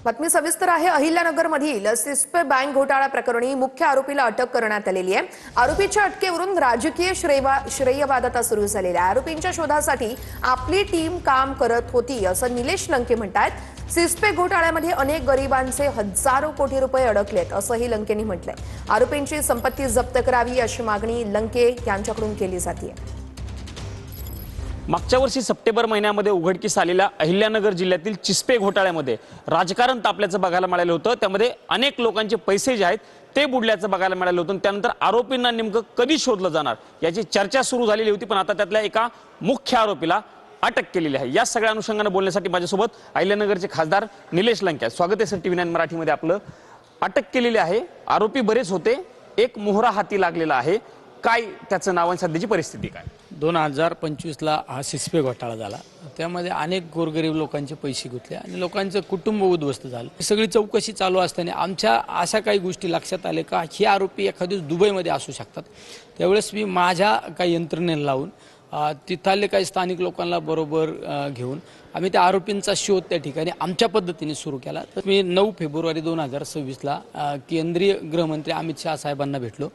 बातमी सविस्तर आहे। अहिल्यानगरमधील सिस्पे बँक घोटाळा प्रकरणी मुख्य आरोपीला अटक करण्यात आलेली आहे। आरोपीच्या अटकेवरून राजकीय श्रेयवाद आता सुरू झालेला आहे। आरोपींच्या शोधासाठी आपली टीम काम करत होती असं निलेश लंके म्हणतात। सिस्पे घोटाळ्यामध्ये अनेक गरिबांचे हजारो कोटी रुपये अडकलेत असंही लंकेंनी म्हटलंय। आरोपींची संपत्ती जप्त करावी अशी मागणी लंके यांच्याकडून केली जाते। मागच्या वर्षी सप्टेंबर महिन्यामध्ये उघडकीस आलेल्या अहिल्यानगर जिल्ह्यातील चिस्पे घोटाळ्यामध्ये राजकारण तापल्याचं बघायला मिळालं होतं। त्यामध्ये अनेक लोकांचे पैसे जे आहेत ते बुडल्याचं बघायला मिळालं होतं। त्यानंतर आरोपींना नेमकं कधी शोधलं जाणार याची चर्चा सुरू झालेली होती, पण आता त्यातल्या एका मुख्य आरोपीला अटक केलेली आहे। या सगळ्या अनुषंगाने बोलण्यासाठी माझ्यासोबत अहिल्यानगरचे खासदार निलेश लंके आहेत। स्वागत आहे सर TV9 मराठीमध्ये आपलं। अटक केलेली आहे, आरोपी बरेच होते, एक मोहरा हाती लागलेला आहे, काय त्याचं नाव आणि सध्याची परिस्थिती काय? 2025ला हा सिस्पे घोटाळा झाला। त्यामध्ये अनेक गोरगरीब लोकांचे पैसे गुंतले आणि लोकांचं कुटुंब उद्ध्वस्त झालं। सगळी चौकशी चालू असताना आमच्या अशा काही गोष्टी लक्षात आले का हे आरोपी एखाद्या दुबईमध्ये असू शकतात। त्यावेळेस मी माझ्या काही यंत्रणेला लावून तिथले काही स्थानिक लोकांना बरोबर घेऊन आम्ही त्या आरोपींचा शोध त्या ठिकाणी आमच्या पद्धतीने सुरू केला। तर मी 9 फेब्रुवारी 2026ला केंद्रीय गृहमंत्री अमित शाह साहेबांना भेटलो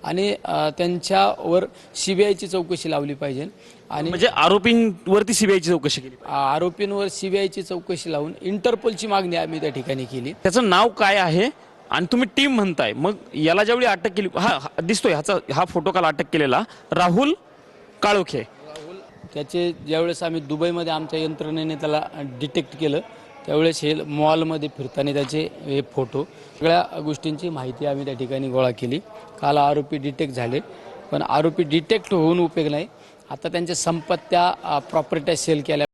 आणि त्यांच्यावर सीबीआयची चौकशी लावली पाहिजे आणि म्हणजे आरोपींवरती सीबीआयची चौकशी केली, आरोपींवर सीबीआयची चौकशी लावून इंटरपोलची मागणी आम्ही त्या ठिकाणी केली। त्याचं नाव काय आहे आणि तुम्ही टीम म्हणताय, मग याला ज्यावेळी अटक केली, हा दिसतोय हा फोटो काल अटक केलेला राहुल काळोखे, त्याचे ज्यावेळेस आम्ही दुबईमध्ये आमच्या यंत्रणेने त्याला डिटेक्ट केलं त्यावेळेस हे मॉलमध्ये फिरताना त्याचे हे फोटो सगळ्या गोष्टींची माहिती आम्ही त्या ठिकाणी गोळा केली। काल आरोपी डिटेक्ट झाले, पण आरोपी डिटेक्ट होऊन उपयोग नाही। आता त्यांच्या संपत्त्या प्रॉपर्ट्या सेल केल्या।